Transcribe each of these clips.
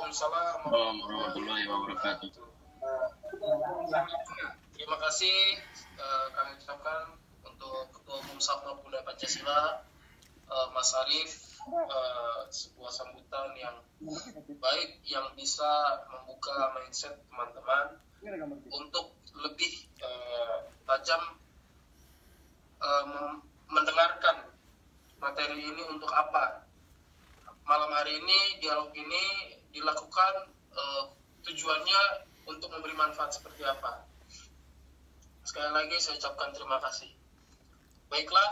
Waalaikumsalam warahmatullahi wabarakatuh. Terima kasih kami ucapkan untuk Ketua Umum Sapma Pemuda Pancasila, Mas Arief, sebuah sambutan yang baik yang bisa membuka mindset teman-teman untuk lebih tajam mendengarkan materi ini untuk apa. Malam hari ini, dialog ini dilakukan tujuannya untuk memberi manfaat seperti apa. Sekali lagi saya ucapkan terima kasih. Baiklah,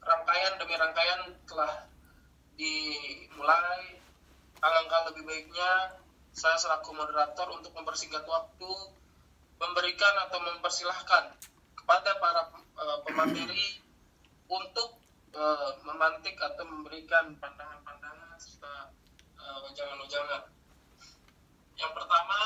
rangkaian demi rangkaian telah dimulai. Alangkah lebih baiknya saya selaku moderator untuk mempersingkat waktu, memberikan atau mempersilahkan kepada para pemateri untuk memantik atau memberikan pandangan-pandangan serta wejangan-wejangan. Yang pertama,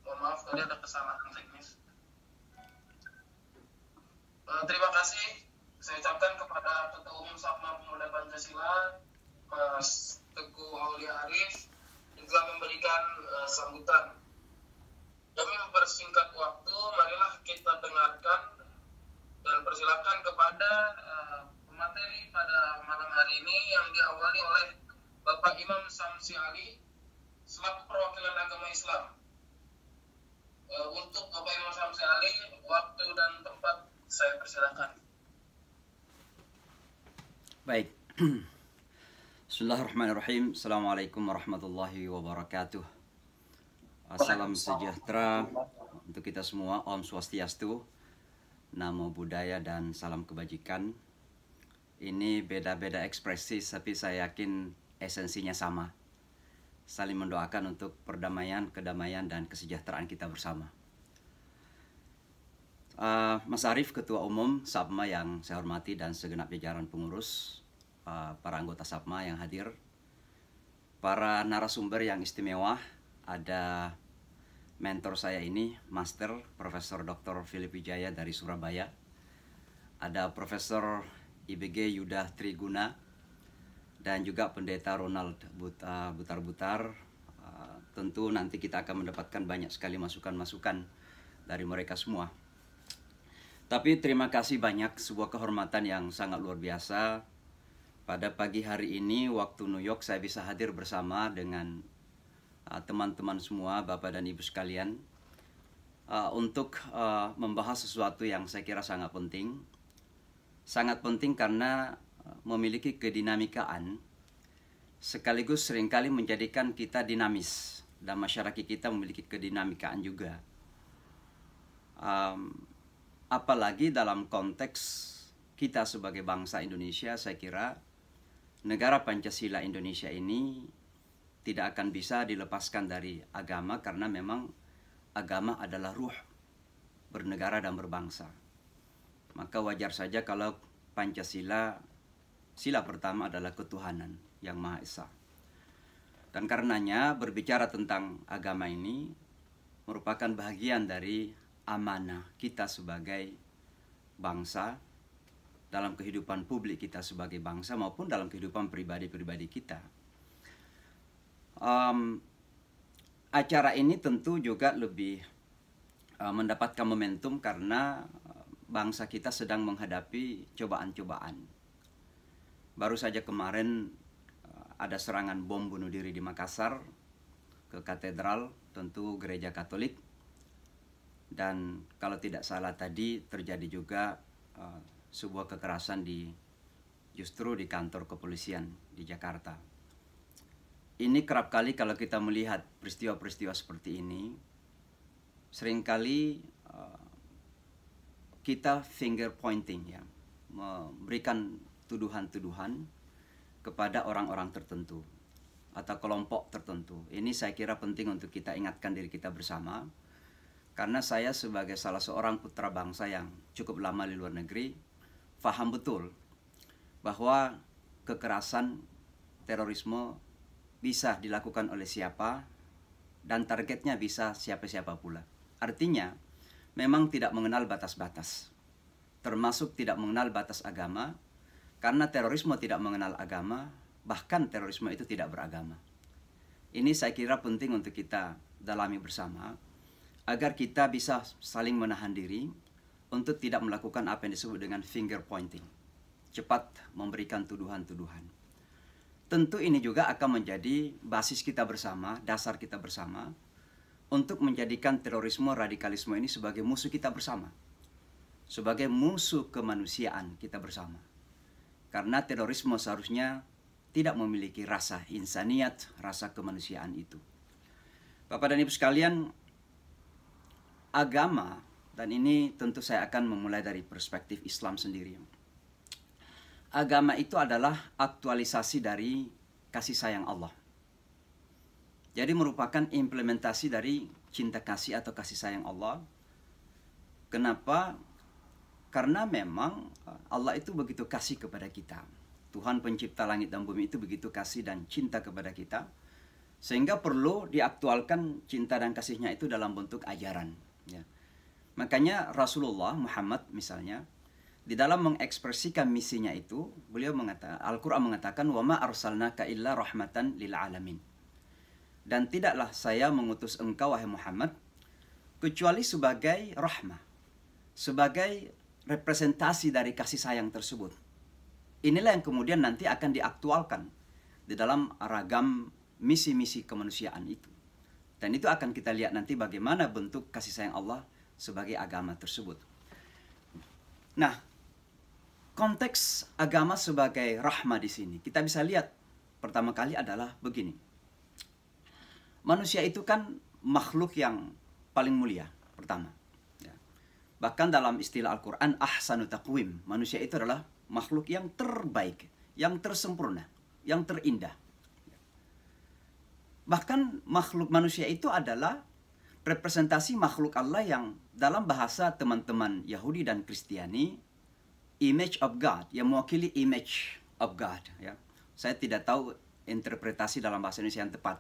mohon maaf tadi ada kesalahan teknis. Terima kasih saya ucapkan kepada Ketua Umum Sapma Pemuda Pancasila, Mas Teguh Aulia Arif, yang telah memberikan sambutan. Demi mempersingkat waktu, marilah kita dengarkan dan persilakan kepada pemateri pada malam hari ini yang diawali oleh Bapak Imam Samsi Ali selaku perwakilan agama Islam. Untuk Bapak Imam Samsi Ali, waktu dan tempat saya persilakan. Baik. Bismillahirrahmanirrahim. Assalamualaikum warahmatullahi wabarakatuh. Salam sejahtera untuk kita semua. Om Swastiastu, Namo Buddhaya, dan salam kebajikan. Ini beda-beda ekspresi, tapi saya yakin esensinya sama. Saling mendoakan untuk perdamaian, kedamaian, dan kesejahteraan kita bersama. Mas Arief, Ketua Umum Sapma yang saya hormati, dan segenap jajaran pengurus, para anggota Sapma yang hadir, para narasumber yang istimewa, ada mentor saya ini, Master Profesor Dr. Philip Wijaya dari Surabaya, ada Profesor IBG Yuda Triguna, dan juga Pendeta Ronald Butar-Butar. Tentu nanti kita akan mendapatkan banyak sekali masukan-masukan dari mereka semua. Tapi terima kasih banyak, sebuah kehormatan yang sangat luar biasa. Pada pagi hari ini waktu New York saya bisa hadir bersama dengan teman-teman semua, Bapak dan Ibu sekalian, untuk membahas sesuatu yang saya kira sangat penting. Sangat penting karena memiliki kedinamikaan sekaligus seringkali menjadikan kita dinamis, dan masyarakat kita memiliki kedinamikaan juga. Apalagi dalam konteks kita sebagai bangsa Indonesia, saya kira negara Pancasila Indonesia ini tidak akan bisa dilepaskan dari agama, karena memang agama adalah ruh bernegara dan berbangsa. Maka wajar saja kalau Pancasila, sila pertama adalah ketuhanan yang Maha Esa. Dan karenanya berbicara tentang agama ini merupakan bagian dari amanah kita sebagai bangsa, dalam kehidupan publik kita sebagai bangsa maupun dalam kehidupan pribadi-pribadi kita. Acara ini tentu juga lebih mendapatkan momentum karena bangsa kita sedang menghadapi cobaan-cobaan. Baru saja kemarin ada serangan bom bunuh diri di Makassar ke katedral, tentu gereja Katolik. Dan kalau tidak salah tadi terjadi juga sebuah kekerasan justru di kantor kepolisian di Jakarta. Ini kerap kali kalau kita melihat peristiwa-peristiwa seperti ini, seringkali kita finger pointing, ya, memberikan tuduhan-tuduhan kepada orang-orang tertentu atau kelompok tertentu. Ini saya kira penting untuk kita ingatkan diri kita bersama. Karena saya sebagai salah seorang putra bangsa yang cukup lama di luar negeri, paham betul bahwa kekerasan, terorisme bisa dilakukan oleh siapa dan targetnya bisa siapa-siapa pula. Artinya, memang tidak mengenal batas-batas, termasuk tidak mengenal batas agama, karena terorisme tidak mengenal agama, bahkan terorisme itu tidak beragama. Ini saya kira penting untuk kita dalami bersama, agar kita bisa saling menahan diri untuk tidak melakukan apa yang disebut dengan finger pointing, cepat memberikan tuduhan-tuduhan. Tentu ini juga akan menjadi basis kita bersama, dasar kita bersama, untuk menjadikan terorisme, radikalisme ini sebagai musuh kita bersama, sebagai musuh kemanusiaan kita bersama. Karena terorisme seharusnya tidak memiliki rasa insaniat, rasa kemanusiaan itu. Bapak dan Ibu sekalian, agama, dan ini tentu saya akan memulai dari perspektif Islam sendiri. Agama itu adalah aktualisasi dari kasih sayang Allah. Jadi merupakan implementasi dari cinta kasih atau kasih sayang Allah. Kenapa? Karena memang Allah itu begitu kasih kepada kita. Tuhan pencipta langit dan bumi itu begitu kasih dan cinta kepada kita, sehingga perlu diaktualkan cinta dan kasihnya itu dalam bentuk ajaran. Ya. Makanya Rasulullah Muhammad misalnya, di dalam mengekspresikan misinya itu, beliau mengatakan, Al-Quran mengatakan, وَمَا أَرْسَلْنَاكَ إِلَّا رَحْمَةً لِلْعَالَمِينَ. Dan tidaklah saya mengutus engkau, wahai Muhammad, kecuali sebagai rahmah, sebagai representasi dari kasih sayang tersebut. Inilah yang kemudian nanti akan diaktualkan di dalam ragam misi-misi kemanusiaan itu. Dan itu akan kita lihat nanti bagaimana bentuk kasih sayang Allah sebagai agama tersebut. Nah, konteks agama sebagai rahmah di sini, kita bisa lihat pertama kali adalah begini. Manusia itu kan makhluk yang paling mulia, pertama. Bahkan dalam istilah Al-Quran, ahsanu taqwim. Manusia itu adalah makhluk yang terbaik, yang tersempurna, yang terindah. Bahkan makhluk manusia itu adalah representasi makhluk Allah yang dalam bahasa teman-teman Yahudi dan Kristiani, image of God, yang mewakili image of God. Ya. Saya tidak tahu interpretasi dalam bahasa Indonesia yang tepat.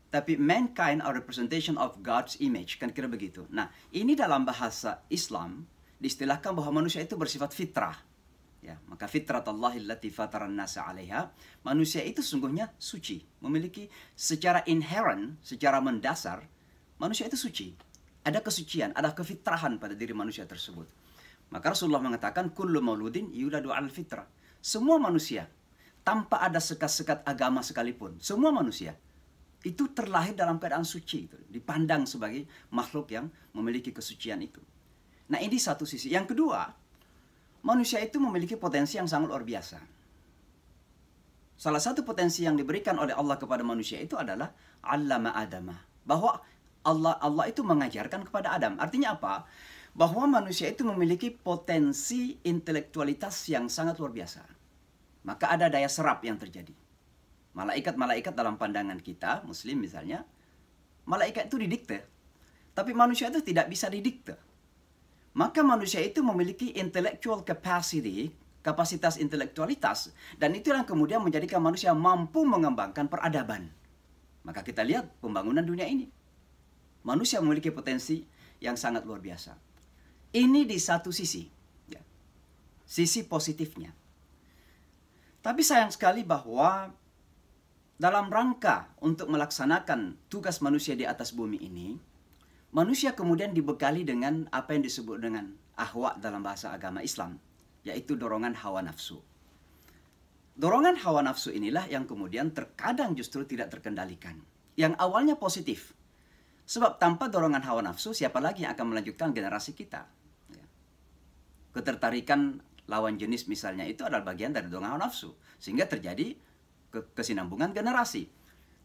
Tapi mankind are representation of God's image, kan kira begitu. Nah, ini dalam bahasa Islam diistilahkan bahwa manusia itu bersifat fitrah. Ya, maka fitrat Allah allati fataran nasa 'alaiha, manusia itu sungguhnya suci, memiliki secara inherent, secara mendasar, manusia itu suci. Ada kesucian, ada kefitrahan pada diri manusia tersebut. Maka Rasulullah mengatakan kullu mauludin yuladu 'alal fitrah. Semua manusia tanpa ada sekat-sekat agama sekalipun, semua manusia itu terlahir dalam keadaan suci, itu dipandang sebagai makhluk yang memiliki kesucian itu. Nah, ini satu sisi. Yang kedua, manusia itu memiliki potensi yang sangat luar biasa. Salah satu potensi yang diberikan oleh Allah kepada manusia itu adalah 'allama Adama, bahwa Allah itu mengajarkan kepada Adam. Artinya apa? Bahwa manusia itu memiliki potensi intelektualitas yang sangat luar biasa. Maka ada daya serap yang terjadi. Malaikat-malaikat dalam pandangan kita, Muslim misalnya, malaikat itu didikte. Tapi manusia itu tidak bisa didikte. Maka manusia itu memiliki intellectual capacity, kapasitas intelektualitas. Dan itu yang kemudian menjadikan manusia mampu mengembangkan peradaban. Maka kita lihat pembangunan dunia ini. Manusia memiliki potensi yang sangat luar biasa. Ini di satu sisi. Ya, sisi positifnya. Tapi sayang sekali bahwa dalam rangka untuk melaksanakan tugas manusia di atas bumi ini, manusia kemudian dibekali dengan apa yang disebut dengan ahwa dalam bahasa agama Islam, yaitu dorongan hawa nafsu. Dorongan hawa nafsu inilah yang kemudian terkadang justru tidak terkendalikan. Yang awalnya positif. Sebab tanpa dorongan hawa nafsu, siapa lagi yang akan melanjutkan generasi kita? Ketertarikan lawan jenis misalnya itu adalah bagian dari dorongan hawa nafsu. Sehingga terjadi kesinambungan generasi.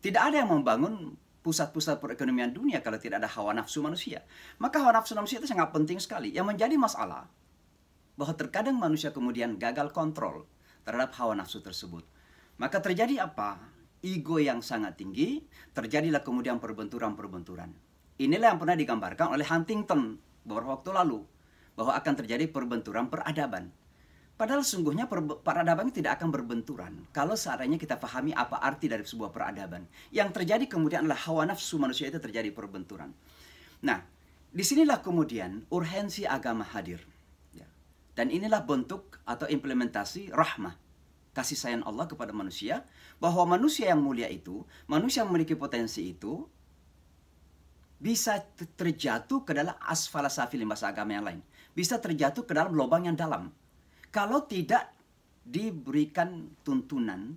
Tidak ada yang membangun pusat-pusat perekonomian dunia kalau tidak ada hawa nafsu manusia. Maka hawa nafsu manusia itu sangat penting sekali. Yang menjadi masalah, bahwa terkadang manusia kemudian gagal kontrol terhadap hawa nafsu tersebut. Maka terjadi apa? Ego yang sangat tinggi, terjadilah kemudian perbenturan-perbenturan. Inilah yang pernah digambarkan oleh Huntington beberapa waktu lalu, bahwa akan terjadi perbenturan peradaban. Padahal sungguhnya peradaban tidak akan berbenturan kalau seandainya kita pahami apa arti dari sebuah peradaban. Yang terjadi kemudian adalah hawa nafsu manusia itu terjadi perbenturan. Nah, disinilah kemudian urgensi agama hadir. Ya. Dan inilah bentuk atau implementasi rahmah, kasih sayang Allah kepada manusia, bahwa manusia yang mulia itu, manusia yang memiliki potensi itu, bisa terjatuh ke dalam asfala safilin, bahasa agama yang lain. Bisa terjatuh ke dalam lubang yang dalam. Kalau tidak diberikan tuntunan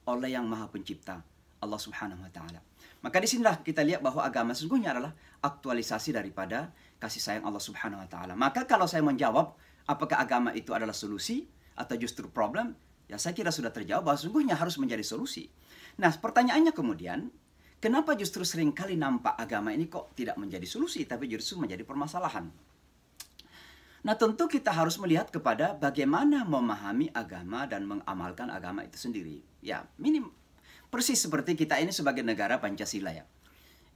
oleh Yang Maha Pencipta, Allah Subhanahu wa taala. Maka disinilah kita lihat bahwa agama sesungguhnya adalah aktualisasi daripada kasih sayang Allah Subhanahu wa taala. Maka kalau saya menjawab apakah agama itu adalah solusi atau justru problem, ya saya kira sudah terjawab bahwa sesungguhnya harus menjadi solusi. Nah, pertanyaannya kemudian, kenapa justru seringkali nampak agama ini kok tidak menjadi solusi tapi justru menjadi permasalahan? Nah, tentu kita harus melihat kepada bagaimana memahami agama dan mengamalkan agama itu sendiri. Ya, persis seperti kita ini sebagai negara Pancasila ya.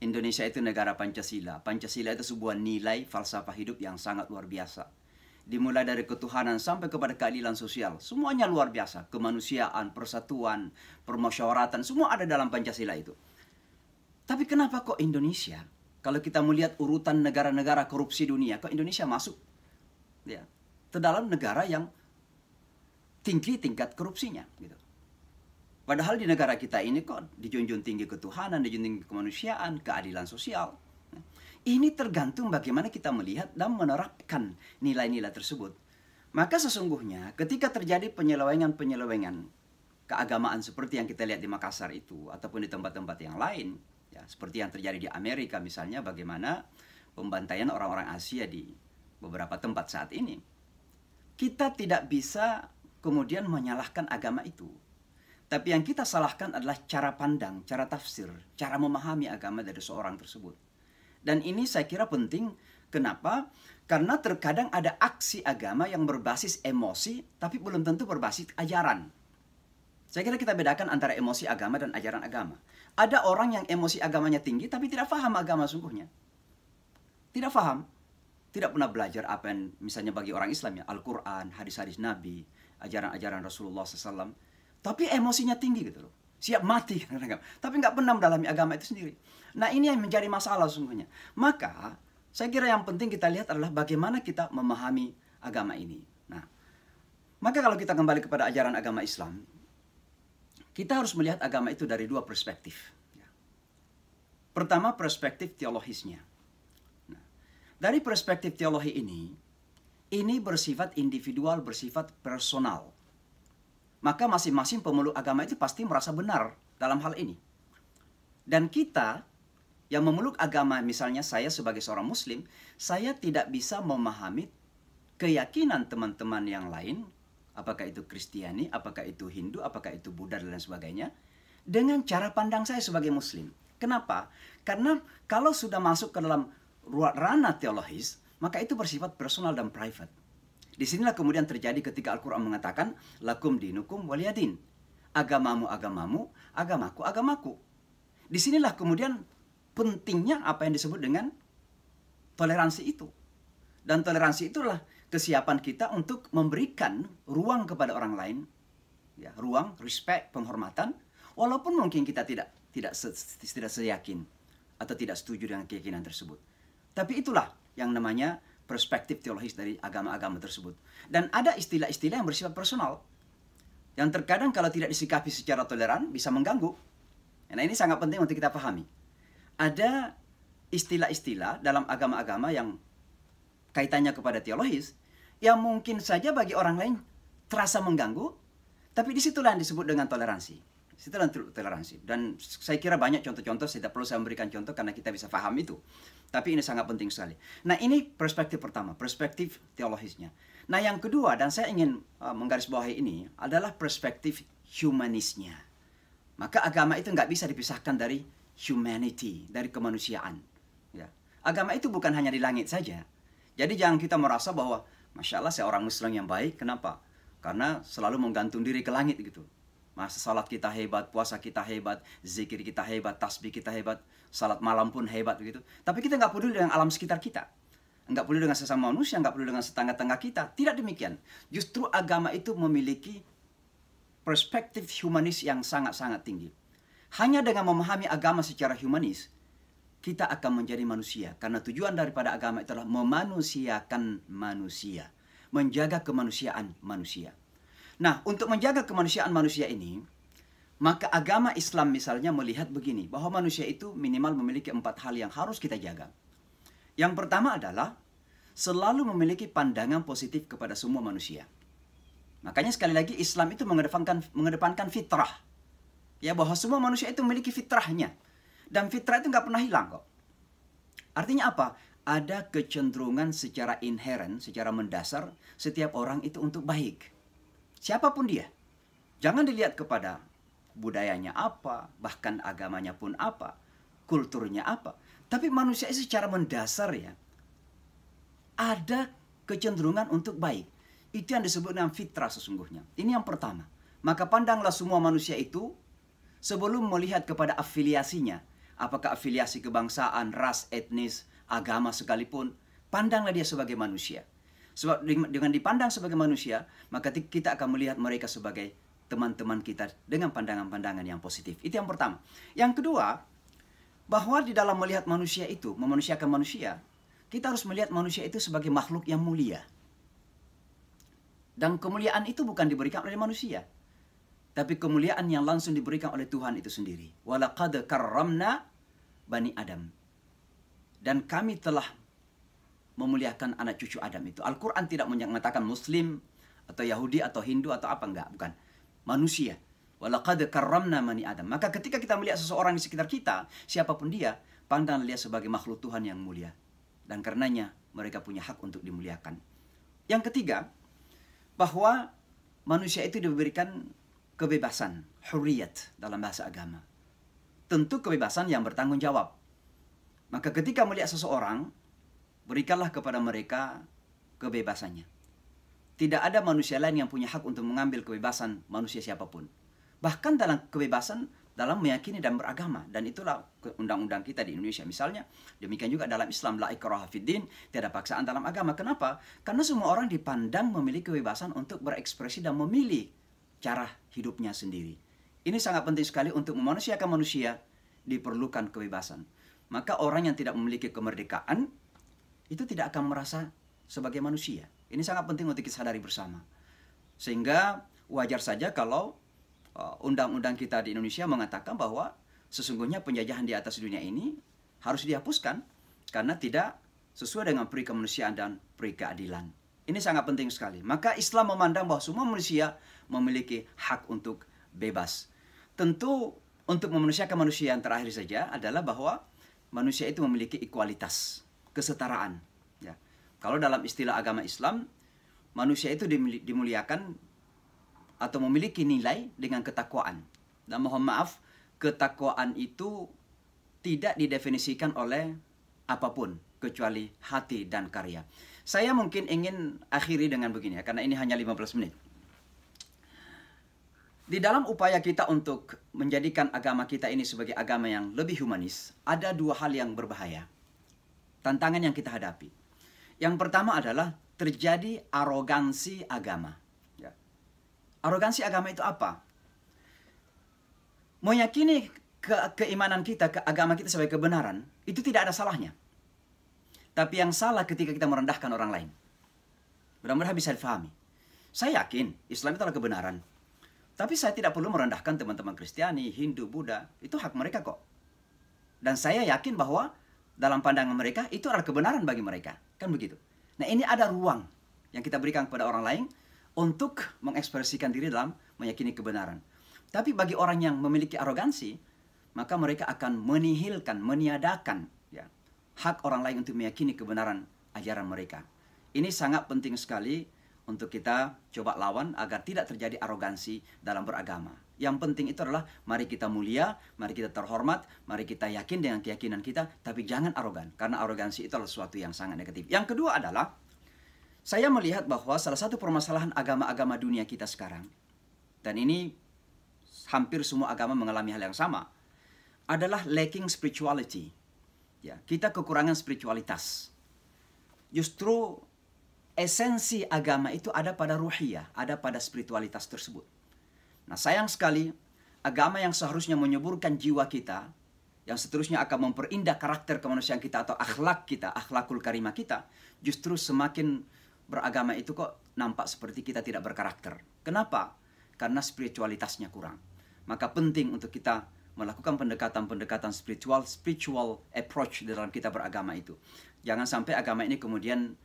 Indonesia itu negara Pancasila. Pancasila itu sebuah nilai falsafah hidup yang sangat luar biasa. Dimulai dari ketuhanan sampai kepada keadilan sosial. Semuanya luar biasa. Kemanusiaan, persatuan, permusyawaratan, semua ada dalam Pancasila itu. Tapi kenapa kok Indonesia, kalau kita melihat urutan negara-negara korupsi dunia, kok Indonesia masuk ya ke dalam negara yang tinggi tingkat korupsinya gitu. Padahal di negara kita ini kok dijunjung tinggi ketuhanan, dijunjung tinggi kemanusiaan, keadilan sosial. Ini tergantung bagaimana kita melihat dan menerapkan nilai-nilai tersebut. Maka sesungguhnya ketika terjadi penyelewengan-penyelewengan keagamaan seperti yang kita lihat di Makassar itu ataupun di tempat-tempat yang lain, ya seperti yang terjadi di Amerika misalnya, bagaimana pembantaian orang-orang Asia di beberapa tempat saat ini. Kita tidak bisa kemudian menyalahkan agama itu. Tapi yang kita salahkan adalah cara pandang, cara tafsir, cara memahami agama dari seorang tersebut. Dan ini saya kira penting. Kenapa? Karena terkadang ada aksi agama yang berbasis emosi, tapi belum tentu berbasis ajaran. Saya kira kita bedakan antara emosi agama dan ajaran agama. Ada orang yang emosi agamanya tinggi, tapi tidak paham agama sungguhnya. Tidak paham. Tidak pernah belajar apa yang misalnya bagi orang Islam ya, Al-Quran, hadis-hadis Nabi, ajaran-ajaran Rasulullah SAW. Tapi emosinya tinggi gitu loh. Siap mati. Tapi nggak pernah mendalami agama itu sendiri. Nah, ini yang menjadi masalah sungguhnya. Maka, saya kira yang penting kita lihat adalah bagaimana kita memahami agama ini. Nah, maka kalau kita kembali kepada ajaran agama Islam, kita harus melihat agama itu dari dua perspektif. Pertama, perspektif teologisnya. Dari perspektif teologi ini bersifat individual, bersifat personal. Maka masing-masing pemeluk agama itu pasti merasa benar dalam hal ini. Dan kita yang memeluk agama, misalnya saya sebagai seorang muslim, saya tidak bisa memahami keyakinan teman-teman yang lain, apakah itu Kristiani, apakah itu Hindu, apakah itu Buddha, dan lain sebagainya, dengan cara pandang saya sebagai muslim. Kenapa? Karena kalau sudah masuk ke dalam ranah teologis, maka itu bersifat personal dan private. Disinilah kemudian terjadi ketika Al-Quran mengatakan, lakum dinukum waliyadin. Agamamu agamamu, agamaku agamaku. Disinilah kemudian pentingnya apa yang disebut dengan toleransi itu. Dan toleransi itulah kesiapan kita untuk memberikan ruang kepada orang lain, ya, ruang, respect, penghormatan, walaupun mungkin kita tidak seyakin atau tidak setuju dengan keyakinan tersebut. Tapi itulah yang namanya perspektif teologis dari agama-agama tersebut. Dan ada istilah-istilah yang bersifat personal, yang terkadang kalau tidak disikapi secara toleran bisa mengganggu. Nah, ini sangat penting untuk kita pahami. Ada istilah-istilah dalam agama-agama yang kaitannya kepada teologis, yang mungkin saja bagi orang lain terasa mengganggu, tapi disitulah yang disebut dengan toleransi. Disitulah toleransi. Dan saya kira banyak contoh-contoh, tidak perlu saya memberikan contoh karena kita bisa paham itu. Tapi ini sangat penting sekali. Nah, ini perspektif pertama, perspektif teologisnya. Nah, yang kedua, dan saya ingin menggarisbawahi ini, adalah perspektif humanisnya. Maka agama itu nggak bisa dipisahkan dari humanity, dari kemanusiaan. Ya. Agama itu bukan hanya di langit saja. Jadi jangan kita merasa bahwa, Masya Allah saya orang Muslim yang baik, kenapa? Karena selalu menggantung diri ke langit gitu. Masa salat kita hebat, puasa kita hebat, zikir kita hebat, tasbih kita hebat, salat malam pun hebat begitu. Tapi kita nggak peduli dengan alam sekitar kita. enggak peduli dengan sesama manusia, enggak peduli dengan tetangga-tetangga kita. Tidak demikian. Justru agama itu memiliki perspektif humanis yang sangat-sangat tinggi. Hanya dengan memahami agama secara humanis, kita akan menjadi manusia. Karena tujuan daripada agama itu adalah memanusiakan manusia. Menjaga kemanusiaan manusia. Nah, untuk menjaga kemanusiaan manusia ini, maka agama Islam misalnya melihat begini, bahwa manusia itu minimal memiliki 4 hal yang harus kita jaga. Yang pertama adalah selalu memiliki pandangan positif kepada semua manusia. Makanya sekali lagi Islam itu mengedepankan fitrah. Ya, bahwa semua manusia itu memiliki fitrahnya. Dan fitrah itu nggak pernah hilang kok. Artinya apa? Ada kecenderungan secara inheren, secara mendasar, setiap orang itu untuk baik. Siapapun dia. Jangan dilihat kepada budayanya apa, bahkan agamanya pun apa, kulturnya apa. Tapi manusia itu secara mendasar ya, ada kecenderungan untuk baik. Itu yang disebut dengan fitrah sesungguhnya. Ini yang pertama. Maka pandanglah semua manusia itu sebelum melihat kepada afiliasinya. Apakah afiliasi kebangsaan, ras, etnis, agama sekalipun, pandanglah dia sebagai manusia. Sebab dengan dipandang sebagai manusia, maka kita akan melihat mereka sebagai teman-teman kita dengan pandangan-pandangan yang positif. Itu yang pertama. Yang kedua, bahwa di dalam melihat manusia itu, memanusiakan manusia, kita harus melihat manusia itu sebagai makhluk yang mulia. Dan kemuliaan itu bukan diberikan oleh manusia, tapi kemuliaan yang langsung diberikan oleh Tuhan itu sendiri. Walaqad karramna bani Adam. Dan kami telah memuliakan anak cucu Adam itu. Al-Quran tidak mengatakan Muslim atau Yahudi atau Hindu atau apa, enggak, bukan. Manusia. Walaqad karramna bani Adam. Maka ketika kita melihat seseorang di sekitar kita, siapapun dia, pandanglah dia sebagai makhluk Tuhan yang mulia. Dan karenanya mereka punya hak untuk dimuliakan. Yang ketiga, bahwa manusia itu diberikan kebebasan, hurriyat dalam bahasa agama. Tentu kebebasan yang bertanggung jawab. Maka ketika melihat seseorang, berikanlah kepada mereka kebebasannya. Tidak ada manusia lain yang punya hak untuk mengambil kebebasan manusia siapapun. Bahkan dalam kebebasan dalam meyakini dan beragama. Dan itulah undang-undang kita di Indonesia misalnya. Demikian juga dalam Islam, la ikraha fiddin, tiada paksaan dalam agama. Kenapa? Karena semua orang dipandang memiliki kebebasan untuk berekspresi dan memilih cara hidupnya sendiri. Ini sangat penting sekali untuk memanusiakan manusia, diperlukan kebebasan. Maka orang yang tidak memiliki kemerdekaan, itu tidak akan merasa sebagai manusia. Ini sangat penting untuk kita sadari bersama. Sehingga wajar saja kalau undang-undang kita di Indonesia mengatakan bahwa sesungguhnya penjajahan di atas dunia ini harus dihapuskan karena tidak sesuai dengan peri kemanusiaan dan peri keadilan. Ini sangat penting sekali. Maka Islam memandang bahwa semua manusia memiliki hak untuk bebas. Tentu untuk memanusiakan manusia yang terakhir saja adalah bahwa manusia itu memiliki ekualitas, kesetaraan. Ya. Kalau dalam istilah agama Islam, manusia itu dimuliakan atau memiliki nilai dengan ketakwaan. Dan mohon maaf, ketakwaan itu tidak didefinisikan oleh apapun kecuali hati dan karya. Saya mungkin ingin akhiri dengan begini ya, karena ini hanya 15 menit. Di dalam upaya kita untuk menjadikan agama kita ini sebagai agama yang lebih humanis, ada 2 hal yang berbahaya. Tantangan yang kita hadapi. Yang pertama adalah terjadi arogansi agama. Ya. Arogansi agama itu apa? Meyakini keimanan kita, ke agama kita sebagai kebenaran, itu tidak ada salahnya. Tapi yang salah ketika kita merendahkan orang lain. Mudah-mudahan bisa difahami. Saya yakin Islam itu adalah kebenaran. Tapi saya tidak perlu merendahkan teman-teman Kristiani, Hindu, Buddha. Itu hak mereka kok. Dan saya yakin bahwa dalam pandangan mereka itu adalah kebenaran bagi mereka. Kan begitu. Nah, ini ada ruang yang kita berikan kepada orang lain untuk mengekspresikan diri dalam meyakini kebenaran. Tapi bagi orang yang memiliki arogansi, maka mereka akan menihilkan, meniadakan ya, hak orang lain untuk meyakini kebenaran ajaran mereka. Ini sangat penting sekali untuk kita coba lawan agar tidak terjadi arogansi dalam beragama. Yang penting itu adalah mari kita mulia, mari kita terhormat, mari kita yakin dengan keyakinan kita, tapi jangan arogan. Karena arogansi itu adalah sesuatu yang sangat negatif. Yang kedua adalah, saya melihat bahwa salah satu permasalahan agama-agama dunia kita sekarang, dan ini hampir semua agama mengalami hal yang sama, adalah lacking spirituality. Ya, kita kekurangan spiritualitas. justru esensi agama itu ada pada ruhiyah, ada pada spiritualitas tersebut. Nah, sayang sekali agama yang seharusnya menyuburkan jiwa kita, yang seterusnya akan memperindah karakter kemanusiaan kita atau akhlak kita, akhlakul karimah kita, justru semakin beragama itu kok nampak seperti kita tidak berkarakter. Kenapa? Karena spiritualitasnya kurang. Maka penting untuk kita melakukan pendekatan-pendekatan spiritual approach dalam kita beragama itu. Jangan sampai agama ini kemudian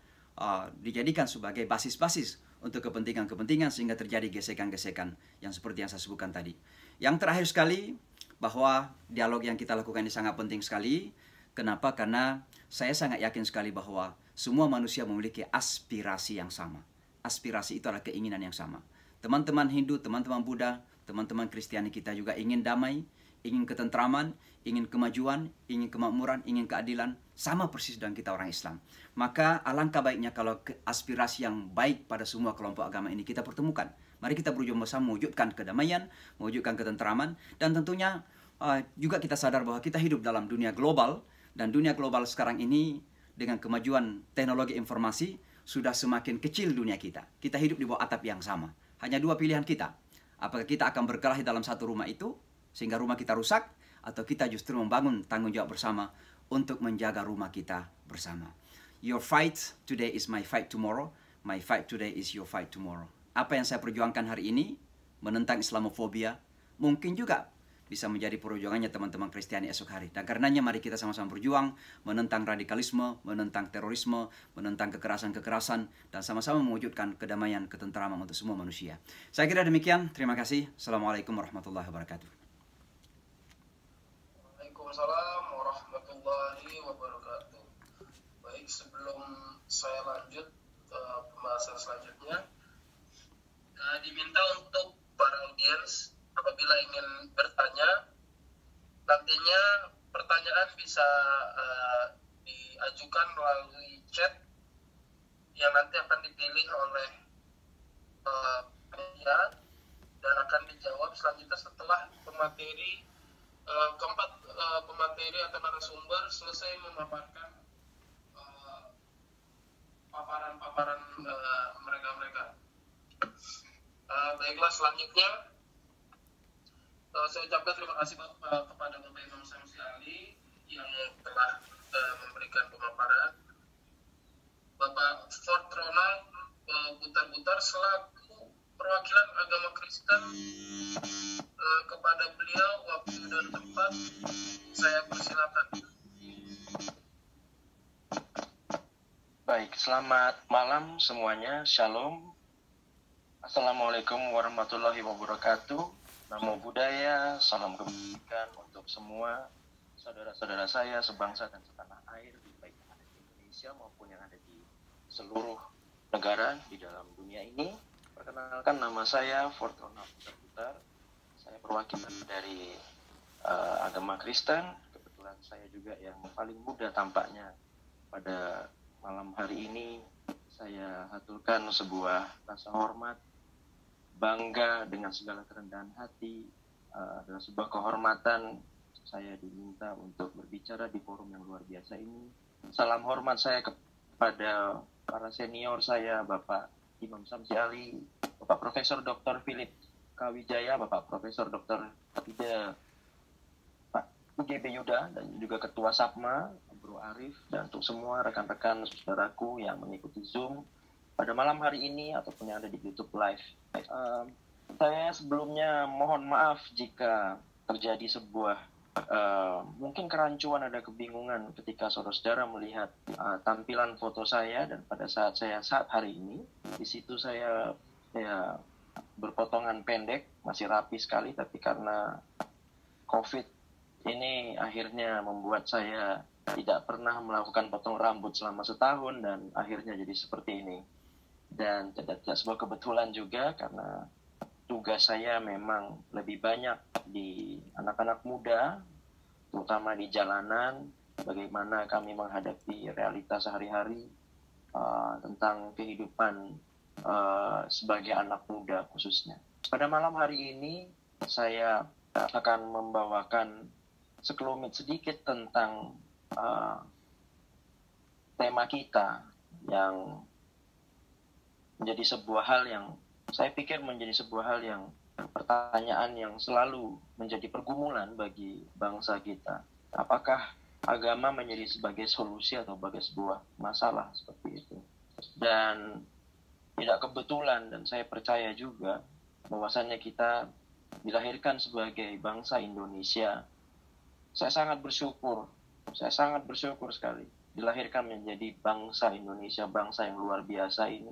dijadikan sebagai basis-basis untuk kepentingan-kepentingan sehingga terjadi gesekan-gesekan yang seperti yang saya sebutkan tadi. Yang terakhir sekali, bahwa dialog yang kita lakukan ini sangat penting sekali. Kenapa? Karena saya sangat yakin sekali bahwa semua manusia memiliki aspirasi yang sama. Aspirasi itu adalah keinginan yang sama. Teman-teman Hindu, teman-teman Buddha, teman-teman Kristiani kita juga ingin damai, ingin ketentraman, ingin kemajuan, ingin kemakmuran, ingin keadilan, sama persis dengan kita orang Islam. Maka alangkah baiknya kalau aspirasi yang baik pada semua kelompok agama ini kita pertemukan. Mari kita berjuang bersama mewujudkan kedamaian, mewujudkan ketentraman, dan tentunya juga kita sadar bahwa kita hidup dalam dunia global, dan dunia global sekarang ini dengan kemajuan teknologi informasi sudah semakin kecil dunia kita. Kita hidup di bawah atap yang sama. Hanya dua pilihan kita. Apakah kita akan berkelahi dalam satu rumah itu, sehingga rumah kita rusak, atau kita justru membangun tanggung jawab bersama untuk menjaga rumah kita bersama. Your fight today is my fight tomorrow. My fight today is your fight tomorrow. Apa yang saya perjuangkan hari ini, menentang Islamofobia, mungkin juga bisa menjadi perjuangannya teman-teman Kristiani esok hari. Dan karenanya mari kita sama-sama berjuang, menentang radikalisme, menentang terorisme, menentang kekerasan-kekerasan, dan sama-sama mewujudkan kedamaian, ketentraman untuk semua manusia. Saya kira demikian. Terima kasih. Assalamualaikum warahmatullahi wabarakatuh. Waalaikumsalam warahmatullahi wabarakatuh. Baik, sebelum saya lanjut pembahasan selanjutnya, diminta untuk para audiens apabila ingin bertanya, nantinya pertanyaan bisa diajukan melalui chat yang nanti akan dipilih oleh panitia dan akan dijawab selanjutnya setelah pemateri keempat pemateri atau narasumber selesai memaparkan paparan mereka. Baiklah, selanjutnya saya ucapkan terima kasih kepada Bapak Imam Samsi Ali yang telah memberikan pemaparan. Bapak Fort Ronald Butar-Butar selaku perwakilan agama Kristen, kepada beliau waktu dan tempat saya persilakan. Baik, selamat malam semuanya. Shalom. Assalamualaikum warahmatullahi wabarakatuh. Namo Buddhaya, salam kebajikan untuk semua saudara-saudara saya sebangsa dan setanah air, baik yang ada di Indonesia maupun yang ada di seluruh negara di dalam dunia ini. Perkenalkan, nama saya Fort Ronald Butar-Butar. Saya perwakilan dari agama Kristen. Kebetulan saya juga yang paling muda tampaknya. Pada malam hari ini saya haturkan sebuah rasa hormat, bangga dengan segala kerendahan hati, adalah sebuah kehormatan saya diminta untuk berbicara di forum yang luar biasa ini. Salam hormat saya kepada para senior saya, Bapak Imam Samsi Ali, Bapak Profesor Dr. Philip Kawijaya, Bapak Profesor Dr. Ida, Pak UGB Yuda, dan juga Ketua SAPMA, Bro Arif, dan untuk semua rekan-rekan saudaraku yang mengikuti Zoom pada malam hari ini ataupun yang ada di YouTube Live. Saya sebelumnya mohon maaf jika terjadi sebuah mungkin kerancuan, ada kebingungan ketika saudara-saudara melihat tampilan foto saya, dan pada saat hari ini di situ saya berpotongan pendek, masih rapi sekali, tapi karena COVID ini akhirnya membuat saya tidak pernah melakukan potong rambut selama setahun, dan akhirnya jadi seperti ini. Dan tidak sebuah kebetulan juga, karena tugas saya memang lebih banyak di anak-anak muda, terutama di jalanan, bagaimana kami menghadapi realitas sehari-hari tentang kehidupan sebagai anak muda khususnya. Pada malam hari ini saya akan membawakan sekelumit sedikit tentang tema kita, yang menjadi sebuah hal yang saya pikir menjadi sebuah hal yang pertanyaan yang selalu menjadi pergumulan bagi bangsa kita. Apakah agama menjadi sebagai solusi atau sebagai sebuah masalah seperti itu? Dan tidak kebetulan, dan saya percaya juga bahwasannya kita dilahirkan sebagai bangsa Indonesia. Saya sangat bersyukur sekali dilahirkan menjadi bangsa Indonesia, bangsa yang luar biasa ini.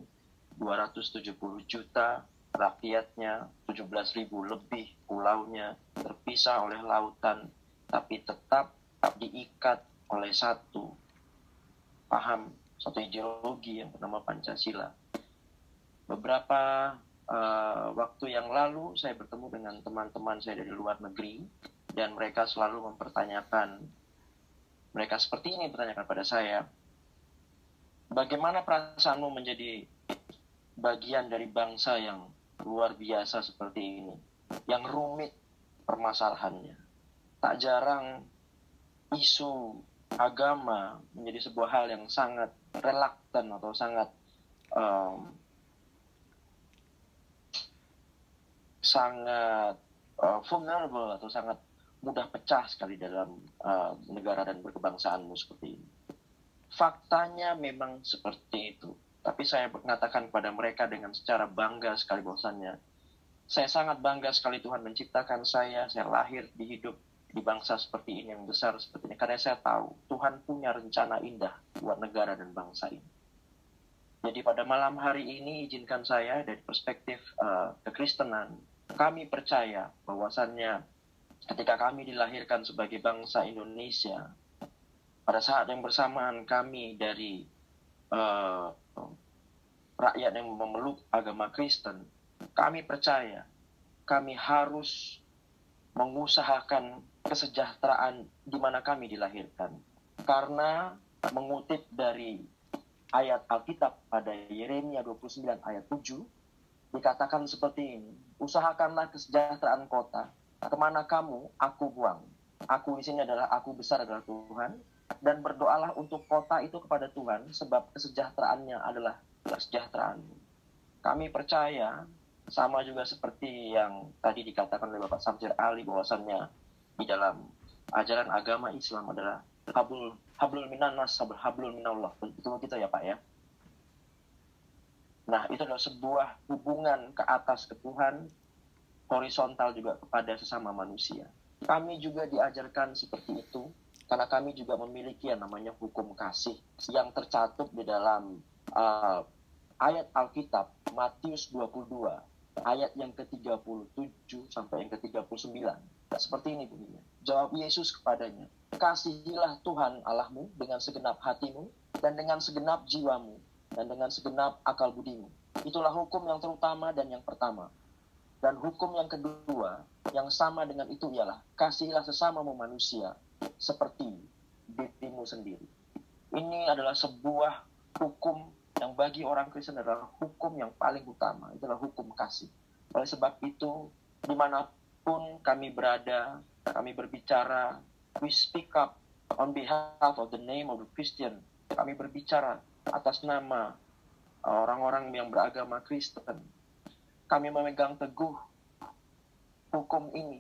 270 juta rakyatnya, 17.000 lebih pulaunya, terpisah oleh lautan, tapi tetap diikat oleh satu paham, satu ideologi yang bernama Pancasila. Beberapa waktu yang lalu saya bertemu dengan teman-teman saya dari luar negeri, dan mereka selalu mempertanyakan, mereka seperti ini bertanyakan pada saya, bagaimana perasaanmu menjadi bagian dari bangsa yang luar biasa seperti ini, yang rumit permasalahannya. Tak jarang isu agama menjadi sebuah hal yang sangat reluctant atau sangat vulnerable atau sangat mudah pecah sekali dalam negara dan berkebangsaanmu seperti ini. Faktanya memang seperti itu. Tapi saya mengatakan kepada mereka dengan secara bangga sekali bahwasannya saya sangat bangga sekali Tuhan menciptakan saya lahir hidup di bangsa seperti ini, yang besar seperti ini, karena saya tahu Tuhan punya rencana indah buat negara dan bangsa ini. Jadi pada malam hari ini izinkan saya dari perspektif kekristenan, kami percaya bahwasannya ketika kami dilahirkan sebagai bangsa Indonesia, pada saat yang bersamaan kami dari rakyat yang memeluk agama Kristen, kami percaya kami harus mengusahakan kesejahteraan di mana kami dilahirkan. Karena mengutip dari ayat Alkitab pada Yeremia 29 ayat 7, dikatakan seperti ini, usahakanlah kesejahteraan kota, kemana kamu, aku buang. Aku di sini adalah aku besar adalah Tuhan, dan berdoalah untuk kota itu kepada Tuhan, sebab kesejahteraannya adalah kesejahteraanmu. Kami percaya, sama juga seperti yang tadi dikatakan oleh Bapak Samsir Ali, bahwasannya di dalam ajaran agama Islam adalah hablul minannas, hablul minallah. Betul kita ya Pak ya? Nah, itu adalah sebuah hubungan ke atas ke Tuhan, horizontal juga kepada sesama manusia. Kami juga diajarkan seperti itu, karena kami juga memiliki yang namanya hukum kasih yang tercatat di dalam ayat Alkitab Matius 22 ayat yang ke-37 sampai yang ke-39. Seperti ini bunyinya. Jawab Yesus kepadanya, kasihilah Tuhan Allahmu dengan segenap hatimu dan dengan segenap jiwamu dan dengan segenap akal budimu. Itulah hukum yang terutama dan yang pertama. Dan hukum yang kedua yang sama dengan itu ialah kasihilah sesamamu manusia seperti dirimu sendiri. Ini adalah sebuah hukum yang bagi orang Kristen adalah hukum yang paling utama. Itulah hukum kasih. Oleh sebab itu, dimanapun kami berada, kami berbicara, we speak up on behalf of the name of the Christian. Kami berbicara atas nama orang-orang yang beragama Kristen. Kami memegang teguh hukum ini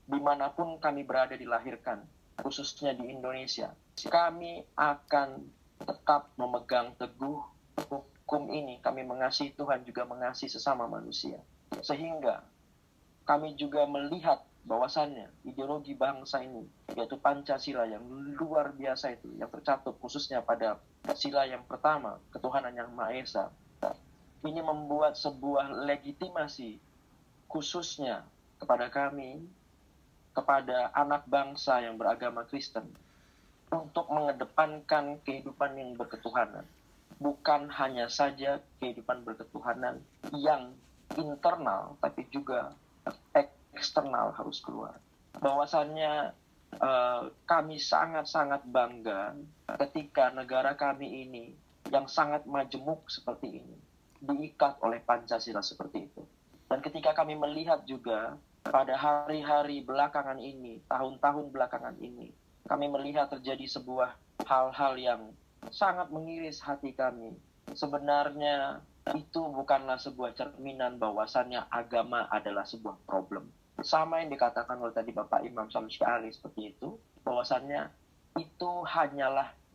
dimanapun kami berada dilahirkan, khususnya di Indonesia. Kami akan tetap memegang teguh hukum ini. Kami mengasihi Tuhan juga mengasihi sesama manusia. Sehingga kami juga melihat bahwasannya ideologi bangsa ini, yaitu Pancasila yang luar biasa itu, yang tercatat khususnya pada sila yang pertama, ketuhanan yang Maha Esa, ini membuat sebuah legitimasi khususnya kepada kami, kepada anak bangsa yang beragama Kristen, untuk mengedepankan kehidupan yang berketuhanan. Bukan hanya saja kehidupan berketuhanan yang internal, tapi juga eksternal harus keluar. Bahwasannya kami sangat-sangat bangga ketika negara kami ini yang sangat majemuk seperti ini diikat oleh Pancasila seperti itu. Dan ketika kami melihat juga pada hari-hari belakangan ini, tahun-tahun belakangan ini, kami melihat terjadi sebuah hal-hal yang sangat mengiris hati kami. Sebenarnya itu bukanlah sebuah cerminan bahwasannya agama adalah sebuah problem. Sama yang dikatakan oleh tadi Bapak Imam Samsi Ali seperti itu, bahwasannya itu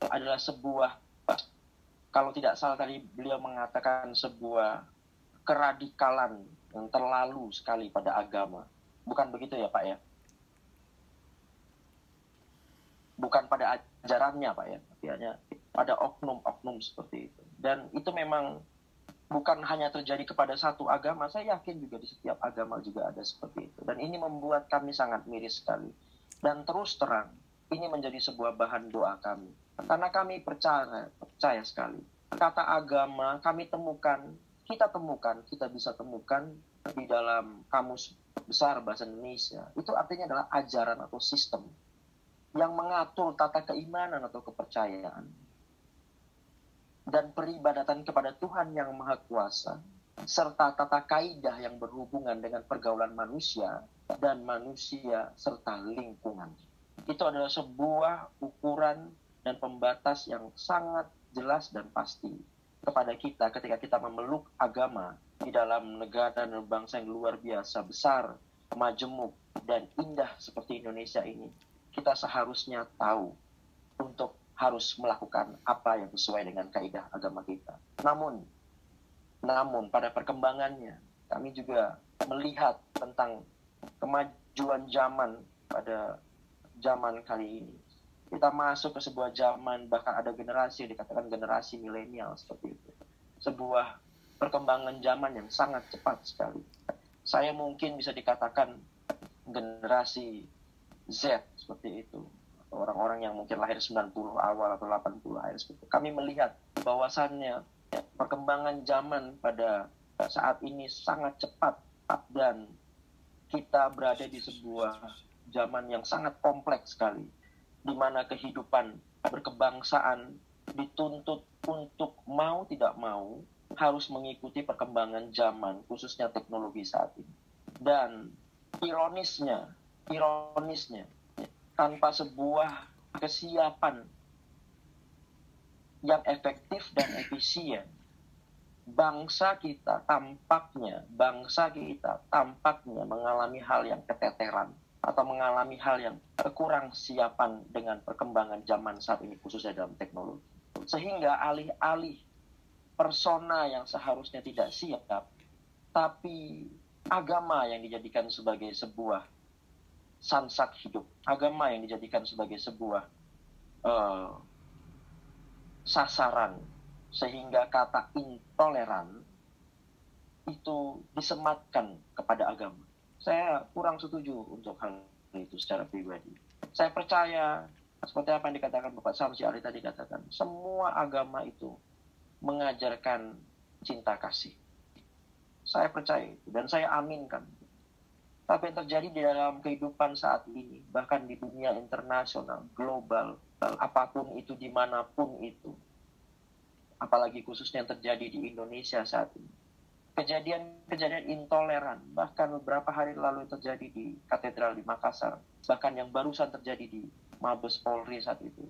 adalah sebuah, kalau tidak salah tadi beliau mengatakan sebuah keradikalan yang terlalu sekali pada agama. Bukan begitu ya Pak ya? Bukan pada ajarannya Pak ya, artinya pada oknum-oknum seperti itu. Dan itu memang bukan hanya terjadi kepada satu agama, saya yakin juga di setiap agama juga ada seperti itu. Dan ini membuat kami sangat miris sekali. Dan terus terang, ini menjadi sebuah bahan doa kami. Karena kami percaya sekali. Kata agama kita bisa temukan di dalam kamus besar bahasa Indonesia. Itu artinya adalah ajaran atau sistem yang mengatur tata keimanan atau kepercayaan dan peribadatan kepada Tuhan yang Maha Kuasa, serta tata kaidah yang berhubungan dengan pergaulan manusia dan manusia serta lingkungan. Itu adalah sebuah ukuran dan pembatas yang sangat jelas dan pasti kepada kita ketika kita memeluk agama di dalam negara dan bangsa yang luar biasa besar, majemuk, dan indah seperti Indonesia ini. Kita seharusnya tahu untuk harus melakukan apa yang sesuai dengan kaidah agama kita. Namun pada perkembangannya, kami juga melihat tentang kemajuan zaman pada zaman kali ini. Kita masuk ke sebuah zaman, bahkan ada generasi yang dikatakan generasi milenial seperti itu. Sebuah perkembangan zaman yang sangat cepat sekali. Saya mungkin bisa dikatakan generasi Z seperti itu. Orang-orang yang mungkin lahir 90 awal atau 80 akhir seperti itu. Kami melihat bahwasannya perkembangan zaman pada saat ini sangat cepat dan kita berada di sebuah zaman yang sangat kompleks sekali, di mana kehidupan berkebangsaan dituntut untuk mau tidak mau harus mengikuti perkembangan zaman, khususnya teknologi saat ini. Dan ironisnya, tanpa sebuah kesiapan yang efektif dan efisien, bangsa kita tampaknya mengalami hal yang keteteran atau mengalami hal yang kurang siapan dengan perkembangan zaman saat ini, khususnya dalam teknologi. Sehingga alih-alih persona yang seharusnya tidak siap, tapi agama yang dijadikan sebagai sebuah sansak hidup, agama yang dijadikan sebagai sebuah sasaran, sehingga kata intoleran itu disematkan kepada agama. Saya kurang setuju untuk hal itu secara pribadi. Saya percaya, seperti apa yang dikatakan Bapak Samsi Ali tadi katakan, semua agama itu mengajarkan cinta kasih. Saya percaya itu dan saya aminkan. Tapi yang terjadi di dalam kehidupan saat ini, bahkan di dunia internasional, global, apapun itu, dimanapun itu, apalagi khususnya yang terjadi di Indonesia saat ini, kejadian intoleran, bahkan beberapa hari lalu terjadi di Katedral di Makassar, bahkan yang barusan terjadi di Mabes Polri saat itu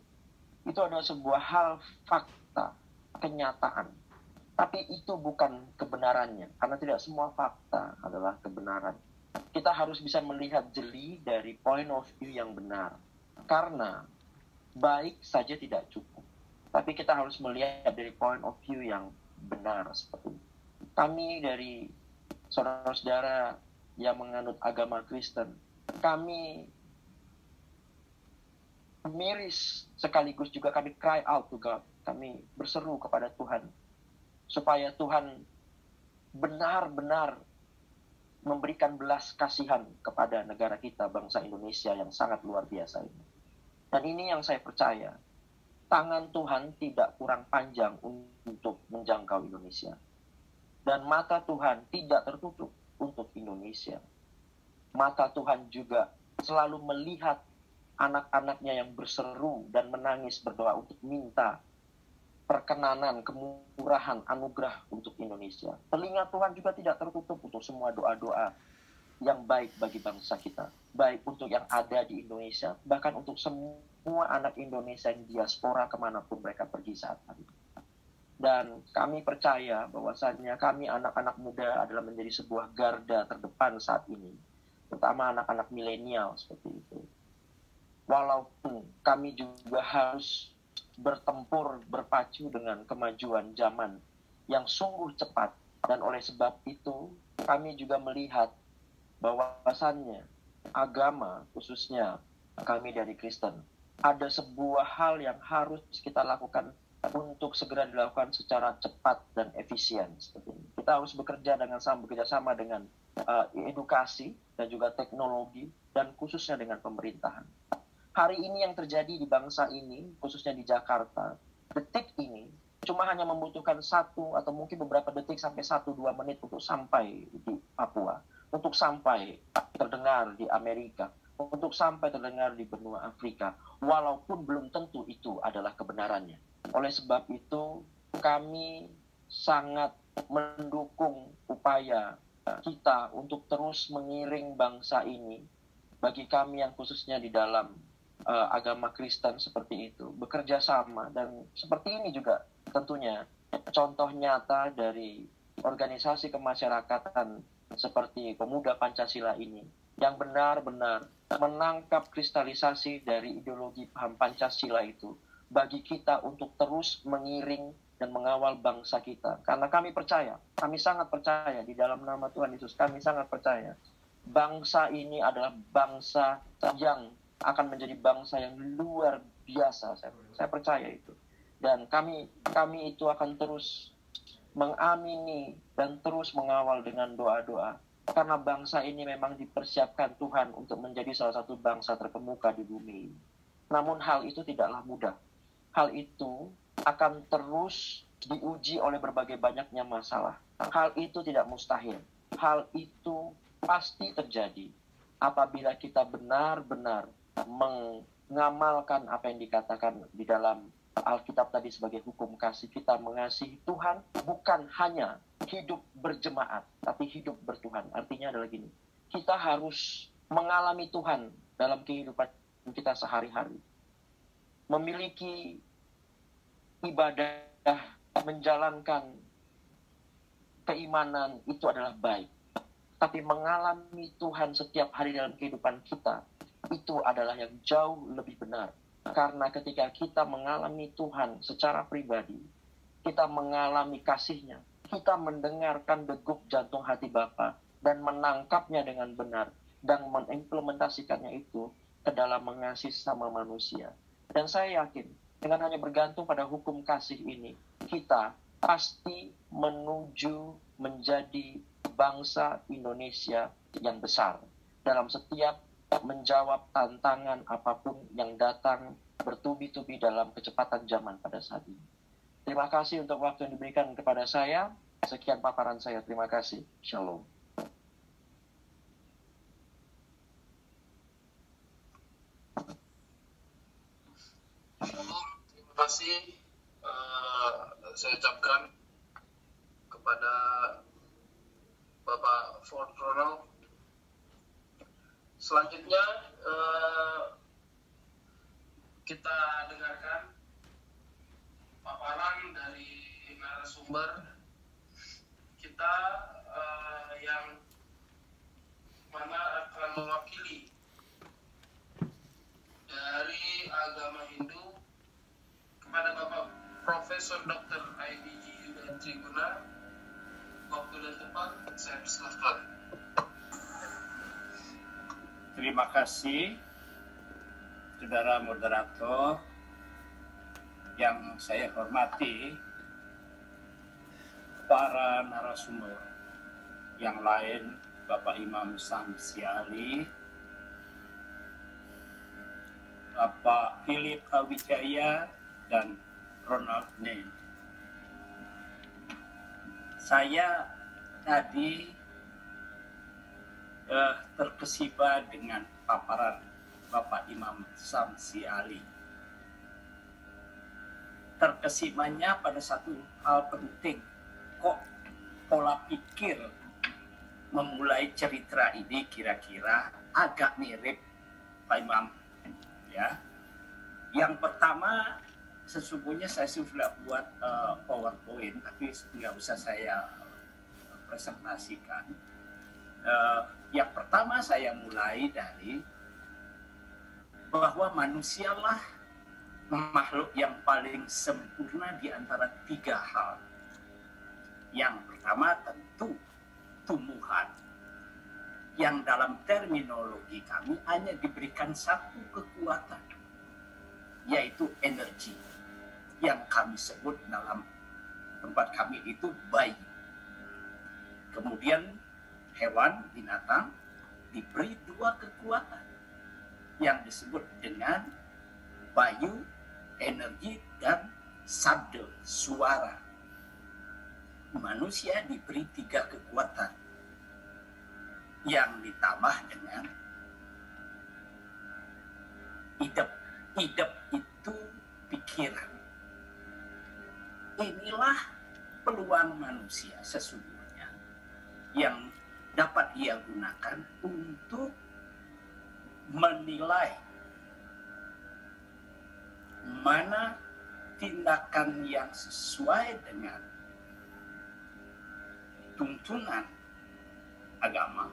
adalah sebuah hal fakta, kenyataan. Tapi itu bukan kebenarannya, karena tidak semua fakta adalah kebenaran. Kita harus bisa melihat jeli dari point of view yang benar. Karena baik saja tidak cukup. Tapi kita harus melihat dari point of view yang benar seperti itu. Kami dari saudara-saudara yang menganut agama Kristen, kami miris sekaligus juga kami cry out to God. Kami berseru kepada Tuhan supaya Tuhan benar-benar memberikan belas kasihan kepada negara kita, bangsa Indonesia yang sangat luar biasa ini. Dan ini yang saya percaya, tangan Tuhan tidak kurang panjang untuk menjangkau Indonesia. Dan mata Tuhan tidak tertutup untuk Indonesia. Mata Tuhan juga selalu melihat anak-anaknya yang berseru dan menangis berdoa untuk minta perkenanan, kemurahan, anugerah untuk Indonesia. Telinga Tuhan juga tidak tertutup untuk semua doa-doa yang baik bagi bangsa kita, baik untuk yang ada di Indonesia, bahkan untuk semua anak Indonesia yang diaspora kemanapun mereka pergi saat hari ini. Dan kami percaya bahwasannya kami anak-anak muda adalah menjadi sebuah garda terdepan saat ini, terutama anak-anak milenial seperti itu. Walaupun kami juga harus bertempur, berpacu dengan kemajuan zaman yang sungguh cepat, dan oleh sebab itu kami juga melihat bahwasannya agama, khususnya kami dari Kristen, ada sebuah hal yang harus kita lakukan untuk segera dilakukan secara cepat dan efisien seperti ini. Kita harus bekerja sama dengan edukasi dan juga teknologi, dan khususnya dengan pemerintahan. Hari ini yang terjadi di bangsa ini, khususnya di Jakarta, detik ini cuma hanya membutuhkan 1 atau mungkin beberapa detik sampai 1-2 menit untuk sampai di Papua, untuk sampai terdengar di Amerika, untuk sampai terdengar di benua Afrika, walaupun belum tentu itu adalah kebenarannya. Oleh sebab itu, kami sangat mendukung upaya kita untuk terus mengiring bangsa ini. Bagi kami yang khususnya di dalam agama Kristen seperti itu, bekerja sama, dan seperti ini juga tentunya contoh nyata dari organisasi kemasyarakatan seperti Pemuda Pancasila ini, yang benar-benar menangkap kristalisasi dari ideologi paham Pancasila itu, bagi kita untuk terus mengiring dan mengawal bangsa kita. Karena kami percaya, kami sangat percaya di dalam nama Tuhan Yesus, kami sangat percaya bangsa ini adalah bangsa yang akan menjadi bangsa yang luar biasa. Saya percaya itu. Dan kami itu akan terus mengamini dan terus mengawal dengan doa-doa. Karena bangsa ini memang dipersiapkan Tuhan untuk menjadi salah satu bangsa terkemuka di bumi. Namun hal itu tidaklah mudah. Hal itu akan terus diuji oleh berbagai banyaknya masalah. Hal itu tidak mustahil. Hal itu pasti terjadi apabila kita benar-benar mengamalkan apa yang dikatakan di dalam Alkitab tadi sebagai hukum kasih. Kita mengasihi Tuhan bukan hanya hidup berjemaat, tapi hidup bertuhan. Artinya adalah gini, kita harus mengalami Tuhan dalam kehidupan kita sehari-hari. Memiliki ibadah, menjalankan keimanan itu adalah baik. Tapi mengalami Tuhan setiap hari dalam kehidupan kita, itu adalah yang jauh lebih benar. Karena ketika kita mengalami Tuhan secara pribadi, kita mengalami kasih-Nya, kita mendengarkan degup jantung hati Bapa dan menangkapnya dengan benar dan mengimplementasikannya itu ke dalam mengasihi sama manusia. Dan saya yakin dengan hanya bergantung pada hukum kasih ini, kita pasti menuju menjadi bangsa Indonesia yang besar dalam setiap menjawab tantangan apapun yang datang bertubi-tubi dalam kecepatan zaman pada saat ini. Terima kasih untuk waktu yang diberikan kepada saya. Sekian paparan saya. Terima kasih. Shalom. Terima kasih saya ucapkan kepada Bapak Ford Ronald. Selanjutnya kita dengarkan paparan dari narasumber kita yang mana akan mewakili dari agama Hindu kepada Bapak Profesor Dr. IDG Yuda Triguna. Waktu dan tempat saya persilahkan. Terima kasih, saudara moderator yang saya hormati, para narasumber yang lain, Bapak Imam Samsi Ali, Bapak Philip Awijaya, dan Ronald Nen. Saya tadi terkesima dengan paparan Bapak Imam Samsi Ali. Terkesimanya pada satu hal penting, kok pola pikir memulai cerita ini kira-kira agak mirip Pak Imam, ya. Yang pertama, sesungguhnya saya sudah buat PowerPoint, tapi nggak usah saya presentasikan. Yang pertama saya mulai dari bahwa manusialah makhluk yang paling sempurna di antara tiga hal. Yang pertama tentu tumbuhan, yang dalam terminologi kami hanya diberikan satu kekuatan, yaitu energi, yang kami sebut dalam tempat kami itu bayi. Kemudian hewan, binatang diberi dua kekuatan yang disebut dengan bayu, energi, dan sabda, suara. Manusia diberi tiga kekuatan yang ditambah dengan idep. Idep itu pikiran. Inilah peluang manusia sesungguhnya yang dapat ia gunakan untuk menilai mana tindakan yang sesuai dengan tuntunan agama,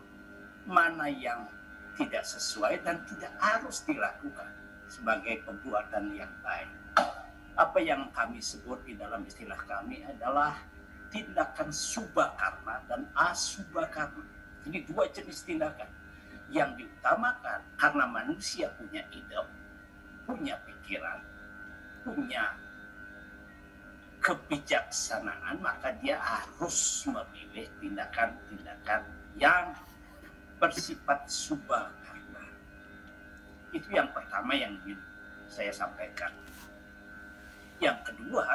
mana yang tidak sesuai dan tidak harus dilakukan sebagai perbuatan yang baik. Apa yang kami sebut di dalam istilah kami adalah tindakan subhakarma dan asubhakarma. Jadi dua jenis tindakan yang diutamakan karena manusia punya ide, punya pikiran, punya kebijaksanaan, maka dia harus memilih tindakan-tindakan yang bersifat subhakarma. Itu yang pertama yang ingin saya sampaikan. Yang kedua,